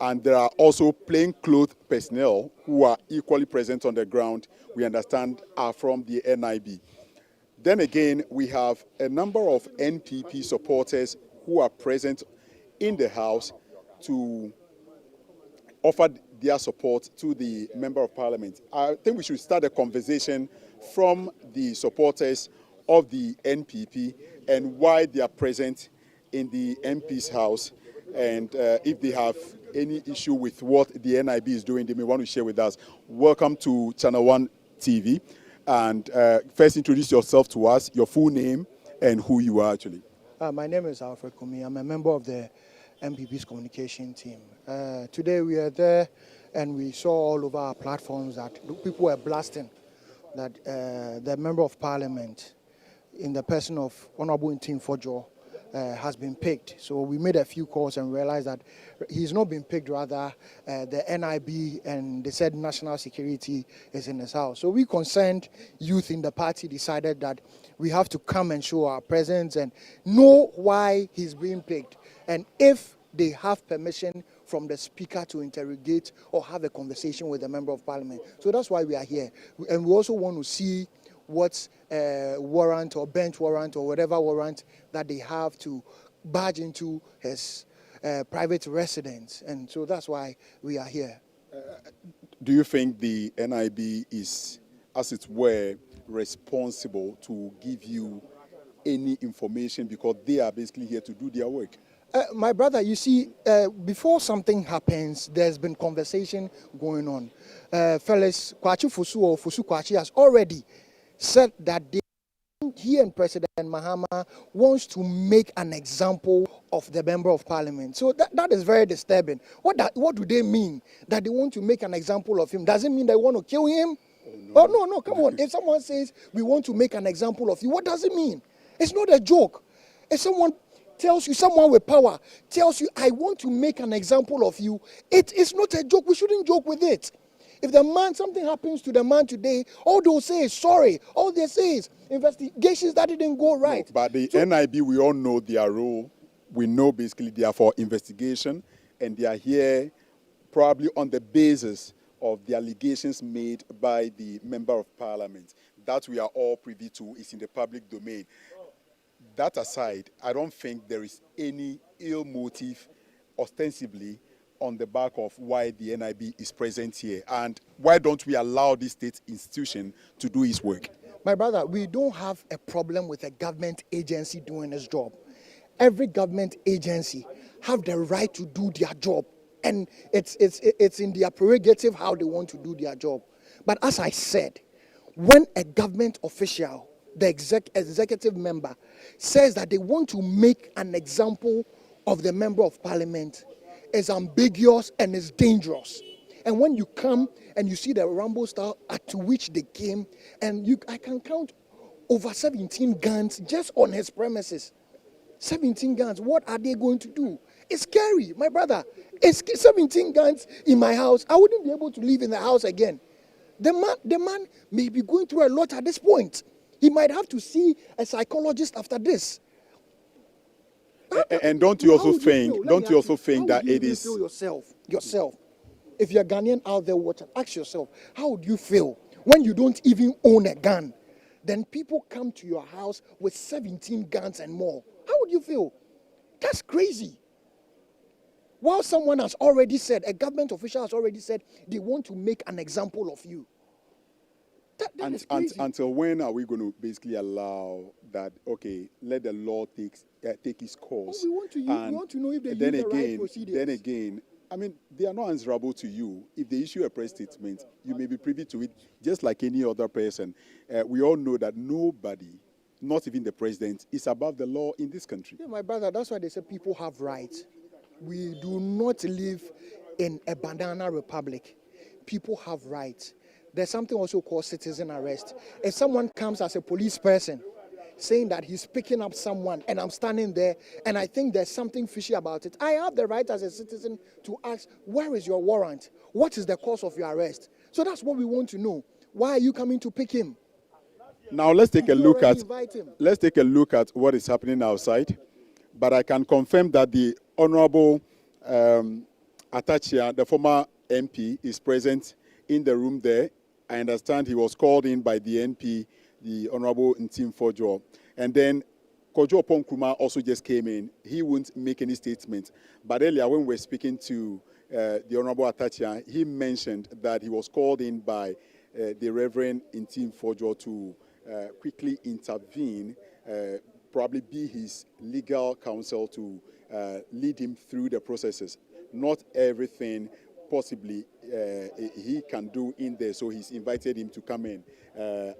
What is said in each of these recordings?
And there are also plainclothes personnel who are equally present on the ground, we understand, are from the NIB. Then again, we have a number of NPP supporters who are present in the House to offer their support to the Member of Parliament. I think we should start a conversation from the supporters of the NPP and why they are present in the MP's house, and if they have any issue with what the NIB is doing, they may want to share with us. Welcome to ChannelOne TV, and first introduce yourself to us, your full name, and who you are actually. My name is Alfred Kumi. I'm a member of the MPP's communication team. Today we are there and we saw all over our platforms that people were blasting that the Member of Parliament, in the person of Honorable Ntim Fordjour, has been picked. So we made a few calls and realized that he's not been picked, rather the NIB and they said national security is in his house. So we concerned youth in the party decided that we have to come and show our presence and know why he's being picked. And if they have permission from the speaker to interrogate or have a conversation with the Member of Parliament. So that's why we are here. And we also want to see what warrant or bench warrant or whatever warrant that they have to barge into his private residence. And so that's why we are here. Do you think the NIB is, as it were, responsible to give you any information because they are basically here to do their work? My brother, you see, before something happens, there's been conversation going on. Fellas, Kwachi Fusu or Fusu Kwachi has already said that he and President Mahama wants to make an example of the Member of Parliament. So that is very disturbing. What do they mean? That they want to make an example of him? Does it mean they want to kill him? Oh, no, come on. If someone says we want to make an example of you, what does it mean? It's not a joke. If someone tells you, someone with power tells you, I want to make an example of you, it is not a joke. We shouldn't joke with it. If the man, something happens to the man today, all they'll say is sorry. All they say is investigations that didn't go right. No, but the NIB, we all know their role. We know basically they are for investigation, and they are here probably on the basis of the allegations made by the Member of Parliament. That we are all privy to is in the public domain. That aside, I don't think there is any ill motive ostensibly on the back of why the NIB is present here. And why don't we allow this state institution to do its work? My brother, we don't have a problem with a government agency doing its job. Every government agency have the right to do their job. And it's in their prerogative how they want to do their job. But as I said, when a government official, the executive member, says that they want to make an example of the Member of Parliament, is ambiguous and is dangerous. And when you come and you see the rumble style to which they came, and I can count over 17 guns just on his premises. 17 guns, what are they going to do? It's scary, my brother. It's 17 guns in my house. I wouldn't be able to live in the house again. The man may be going through a lot at this point. He might have to see a psychologist after this. And don't you also think that it is yourself? If you're Ghanaian out there watching, ask yourself, how would you feel when you don't even own a gun? Then people come to your house with 17 guns and more. How would you feel? That's crazy. While someone has already said, a government official has already said, they want to make an example of you. That is crazy. Until when are we going to basically allow that, okay, let the law take its course? We want to know if they use the right procedures. Then again, I mean, they are not answerable to you. If they issue a press statement, you may be privy to it just like any other person. We all know that nobody, not even the president, is above the law in this country. Yeah, my brother, that's why they say people have rights. We do not live in a banana republic. People have rights. There's something also called citizen arrest. If someone comes as a police person saying that he's picking up someone and I'm standing there and I think there's something fishy about it, I have the right as a citizen to ask, where is your warrant? What is the cause of your arrest? So that's what we want to know. Why are you coming to pick him? Now let's take a look at what is happening outside. But I can confirm that the Honorable Atachia, the former MP, is present in the room there. I understand he was called in by the NP, the Honorable Ntim Fordjour. And then Kojo Oppong Nkrumah also just came in. He won't make any statement. But earlier when we were speaking to the Honorable Atachia, he mentioned that he was called in by the Reverend Ntim Fordjour to quickly intervene, probably be his legal counsel to lead him through the processes. Not everything possibly he can do in there, so he's invited him to come in,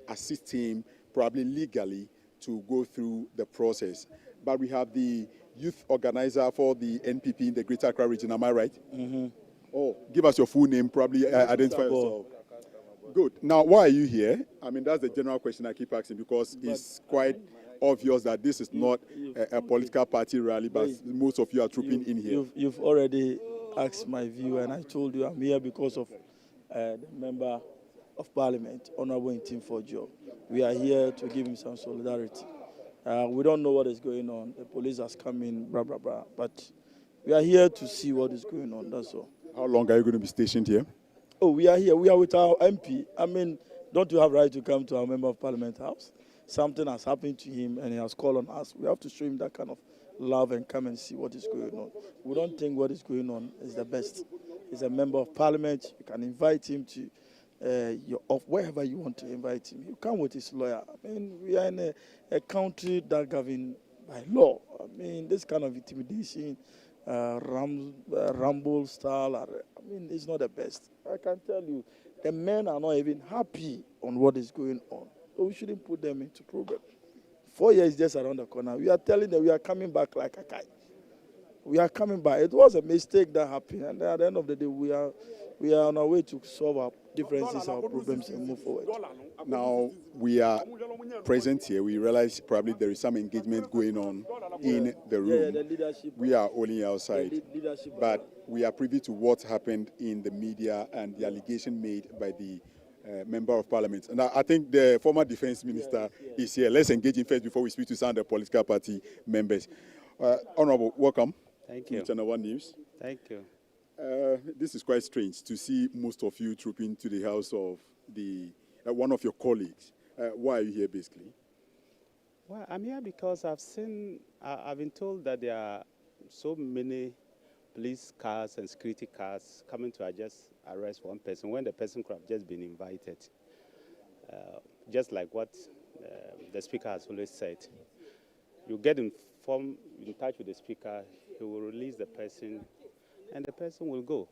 assist him probably legally to go through the process. But we have the youth organizer for the NPP in the Greater Accra region, am I right? Mm-hmm. Oh, give us your full name, probably identify yourself. Good. Now, why are you here? I mean, that's the general question I keep asking, because it's quite obvious that this is not a political party rally, but most of you are trooping in here. You've already asked my view, and I told you I'm here because of the Member of Parliament, Honorable Ntim Fordjour. We are here to give him some solidarity. We don't know what is going on. The police has come in, blah, blah, blah. But we are here to see what is going on, that's all. How long are you going to be stationed here? Oh, we are here. We are with our MP. I mean, don't you have right to come to our Member of Parliament house? Something has happened to him and he has called on us. We have to show him that kind of love and come and see what is going on. We don't think what is going on is the best. He's a Member of Parliament. You can invite him to wherever you want to invite him. You come with his lawyer. I mean, we are in a country that governed by law. I mean, this kind of intimidation, rumble style, I mean, it's not the best. I can tell you, the men are not even happy on what is going on. So we shouldn't put them into problem. 4 years just around the corner. We are telling them we are coming back like a kite. We are coming back. It was a mistake that happened, and at the end of the day, we are on our way to solve our differences, our problems, and move forward. Now, we are present here. We realize probably there is some engagement going on in the room. The leadership. We are only outside, Leadership. but we are privy to what happened in the media and the allegation made by the Member of Parliament. And I think the former Defense Minister is here. Let's engage him first before we speak to some of the political party members. Honorable, welcome. Thank you. To ChannelOne News. Thank you. This is quite strange to see most of you trooping to the house of one of your colleagues. Why are you here, basically? Well, I'm here because I've been told that there are so many police cars and security cars coming to just arrest one person when the person could have just been invited. Just like what the Speaker has always said. You get in touch with the Speaker, he will release the person, and the person will go.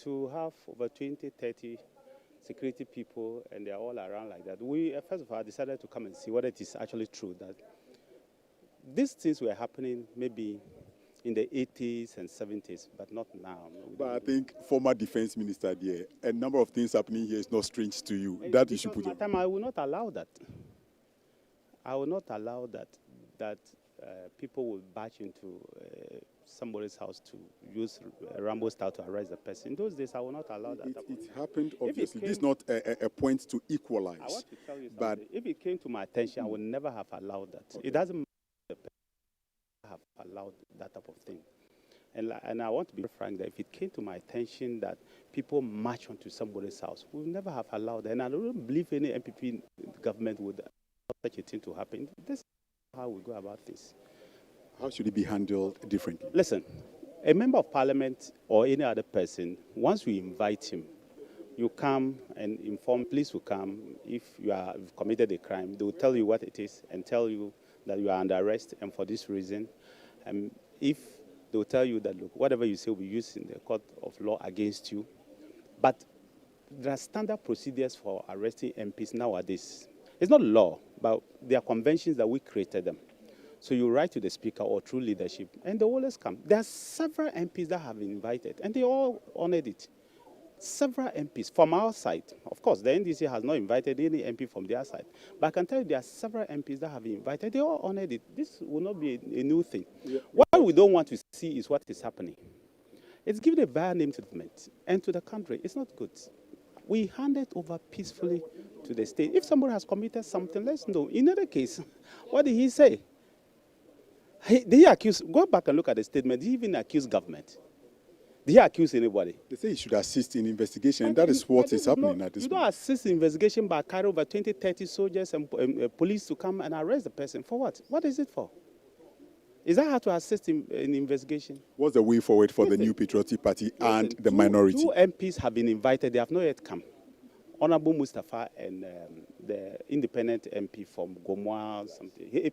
To have over 20, 30 security people, and they're all around like that, we, first of all, decided to come and see whether it is actually true that these things were happening maybe in the 80s and 70s, but not now. But I think former Defense Minister there, a number of things happening here is not strange to you. That you should put it. I will not allow that. I will not allow that people will barge into somebody's house to use Rambo style to arrest the person. In those days, I will not allow that. It happened, obviously. This is not a point to equalize. I want to tell you something. If it came to my attention, I would never have allowed that. Okay. It doesn't matter the person have allowed that type of thing. And I want to be frank that if it came to my attention that people march onto somebody's house, we would never have allowed that. And I don't believe any MPP government would allow such a thing to happen. This is how we go about this. How should it be handled differently? Listen, a member of parliament or any other person, once we invite him, you come and inform, police will come. If you have committed a crime, they will tell you what it is and tell you that you are under arrest and for this reason. If they will tell you that, look, whatever you say will be used in the court of law against you. But there are standard procedures for arresting MPs nowadays. It's not law, but there are conventions that we created them. So you write to the Speaker or through leadership, and they always come. There are several MPs that have been invited, and they all honored it. Several MPs from our side. Of course, the NDC has not invited any MP from their side. But I can tell you there are several MPs that have been invited. They all honored it. This will not be a new thing. Yeah. What we don't want to see is what is happening. It's giving a bad name to the government and to the country. It's not good. We hand it over peacefully to the state. If somebody has committed something, let's know. In other case, what did he say? Did he accuse? Go back and look at the statement. Did he even accuse government? Did he accuse anybody? They say he should assist in investigation, and that is what is happening at this You moment. don't assist in investigation by carrying over 20, 30 soldiers and police to come and arrest the person. For what? What is it for? Is that how to assist in investigation? What's the way forward for the New Patriotic Party and the minority? Two MPs have been invited. They have not yet come. Honorable Mustafa and the independent MP from Gomwa, something, A+.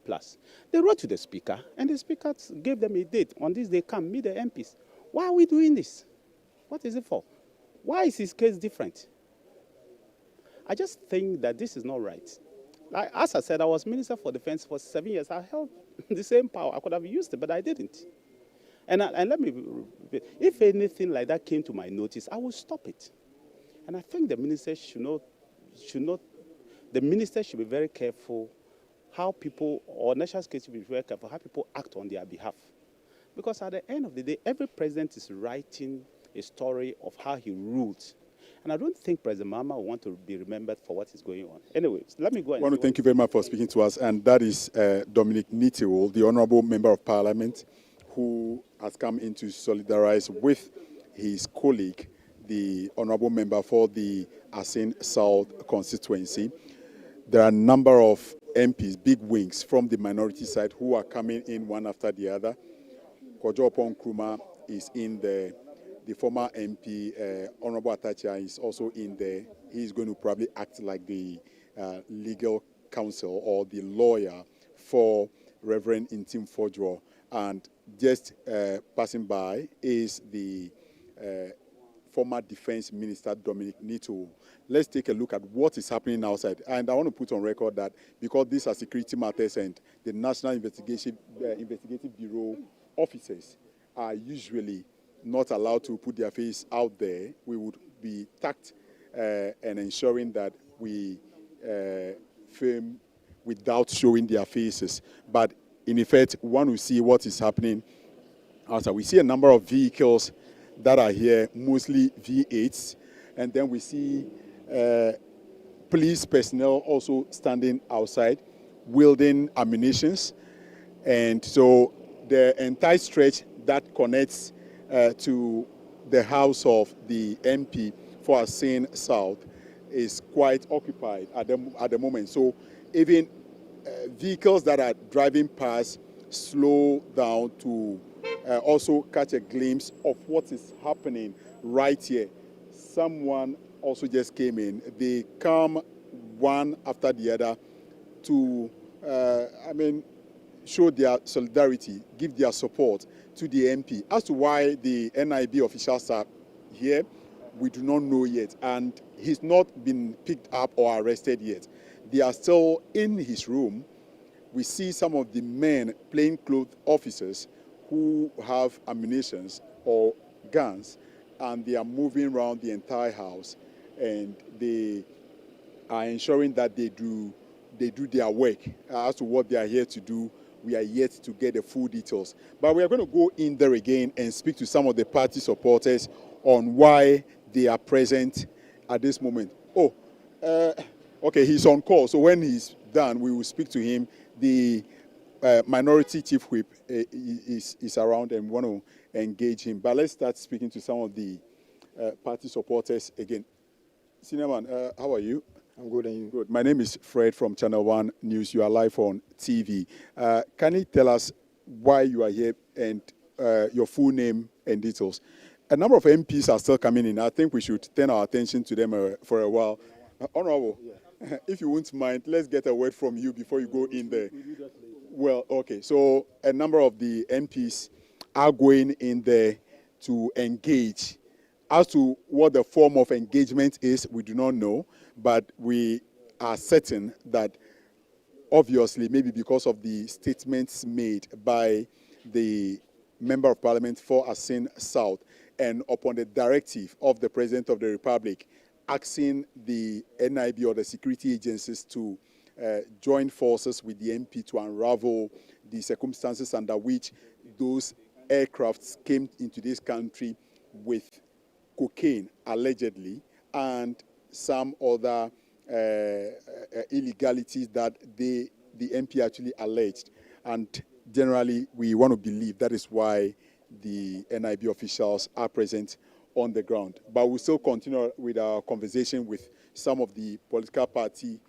They wrote to the speaker, and the speaker gave them a date. On this, they come meet the MPs. Why are we doing this? What is it for? Why is his case different? I just think that this is not right. Like, as I said, I was Minister for Defense for 7 years. I held the same power. I could have used it, but I didn't. And let me repeat, if anything like that came to my notice, I would stop it. And I think the minister the minister should be very careful how people, or national security should be very careful how people act on their behalf. Because at the end of the day, every president is writing a story of how he ruled. And I don't think President Mahama will want to be remembered for what is going on. Anyways, let me go. I want to thank you very much for speaking to us. And that is Dominic Nitiwul, the Honorable Member of Parliament, who has come in to solidarize with his colleague, the Honorable Member for the Asin South constituency. There are a number of MPs, big wings from the minority side who are coming in one after the other. Kojo Oppong Nkrumah is in there. The former MP, Honorable Atachia, is also in there. He's going to probably act like the legal counsel or the lawyer for Reverend Ntim Fordjour. And just passing by is the former Defense Minister, Dominic Nitiwul. Let's take a look at what is happening outside. And I want to put on record that because these are security matters and the National Investigative Bureau officers are usually not allowed to put their face out there, we would be tact and ensuring that we film without showing their faces. But in effect, one will see what is happening outside. We see a number of vehicles that are here, mostly V8s, and then we see police personnel also standing outside, wielding ammunitions. And so the entire stretch that connects to the house of the MP for Asin South is quite occupied at the moment. So even vehicles that are driving past slow down to also catch a glimpse of what is happening right here. Someone also just came in. They come one after the other to, show their solidarity, give their support to the MP. As to why the NIB officials are here, we do not know yet. And he's not been picked up or arrested yet. They are still in his room. We see some of the men, plainclothes officers, who have ammunitions or guns, and they are moving around the entire house, and they are ensuring that they do their work. As to what they are here to do, we are yet to get the full details. But we are going to go in there again and speak to some of the party supporters on why they are present at this moment. Okay, he's on call, so when he's done, we will speak to him. The minority chief whip is around, and we want to engage him. But let's start speaking to some of the party supporters again. Senior man, how are you? I'm good, and you? Good. My name is Fred from ChannelOne News. You are live on TV. Can you tell us why you are here and your full name and details? A number of MPs are still coming in. I think we should turn our attention to them for a while. Honorable, if you won't mind, let's get a word from you before you go in there. Well, okay. So a number of the MPs are going in there to engage. As to what the form of engagement is, we do not know, but we are certain that obviously, maybe because of the statements made by the Member of Parliament for Asin South and upon the directive of the President of the Republic asking the NIB or the security agencies to join forces with the MP to unravel the circumstances under which those aircrafts came into this country with cocaine, allegedly, and some other illegalities that the MP actually alleged. And generally, we want to believe that is why the NIB officials are present on the ground. But we'll still continue with our conversation with some of the political party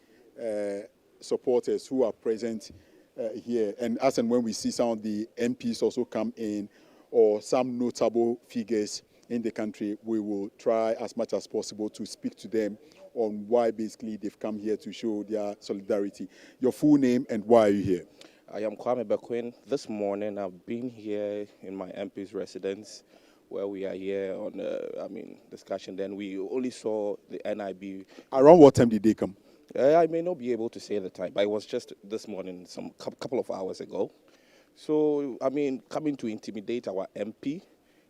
supporters who are present here. And as and when we see some of the MPs also come in, or some notable figures in the country, we will try as much as possible to speak to them on why basically they've come here to show their solidarity. Your full name and why are you here? I am Kwame Bequin. This morning I've been here in my MP's residence where we are here on discussion. Then we only saw the NIB. Around what time did they come? I may not be able to say the time, but it was just this morning, some couple of hours ago. So, coming to intimidate our MP,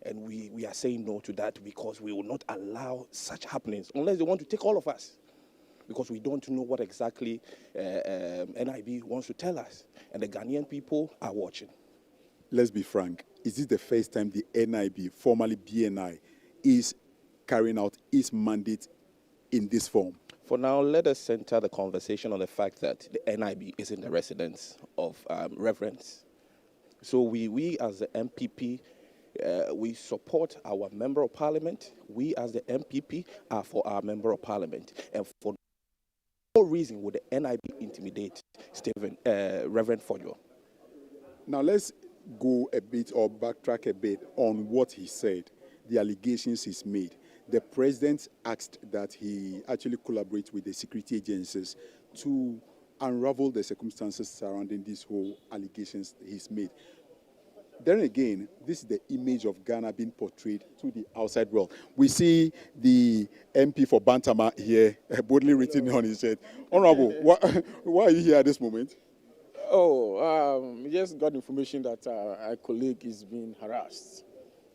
and we are saying no to that because we will not allow such happenings unless they want to take all of us, because we don't know what exactly NIB wants to tell us, and the Ghanaian people are watching. Let's be frank. Is this the first time the NIB, formerly BNI, is carrying out its mandate in this form? For now, let us center the conversation on the fact that the NIB is in the residence of reverence. So we as the MPP, we support our Member of Parliament. We as the MPP are for our Member of Parliament. And for no reason would the NIB intimidate Reverend Fordjour. Now let's go a bit or backtrack a bit on what he said, the allegations he's made. The president asked that he actually collaborate with the security agencies to unravel the circumstances surrounding these whole allegations he's made. Then again, this is the image of Ghana being portrayed to the outside world. We see the MP for Bantama here, boldly written on his head. Honorable, why are you here at this moment? We just got information that our colleague is being harassed,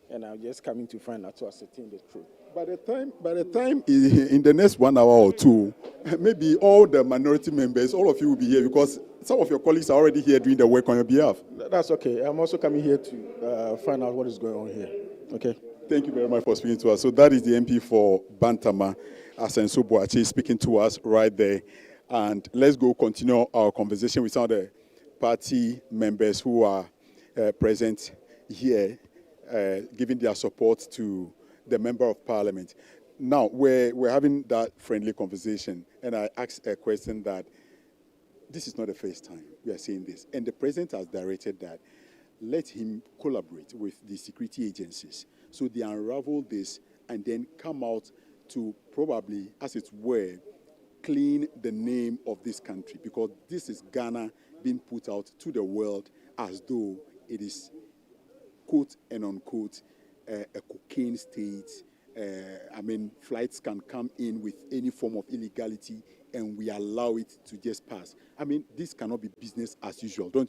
and I'm just coming to find out to ascertain the truth. By the time in the next 1 hour or two, maybe all the minority members, all of you will be here because some of your colleagues are already here doing the work on your behalf. That's okay. I'm also coming here to find out what is going on here. Okay. Thank you very much for speaking to us. So that is the MP for Bantama, Asenso Boachi, speaking to us right there. And let's go continue our conversation with some of the party members who are present here, giving their support to the Member of Parliament. Now, we're having that friendly conversation, and I asked a question that this is not the first time we are seeing this. And the president has directed that let him collaborate with the security agencies so they unravel this and then come out to probably, as it were, clean the name of this country, because this is Ghana being put out to the world as though it is, quote and unquote, a cocaine state. Flights can come in with any form of illegality and we allow it to just pass. This cannot be business as usual, don't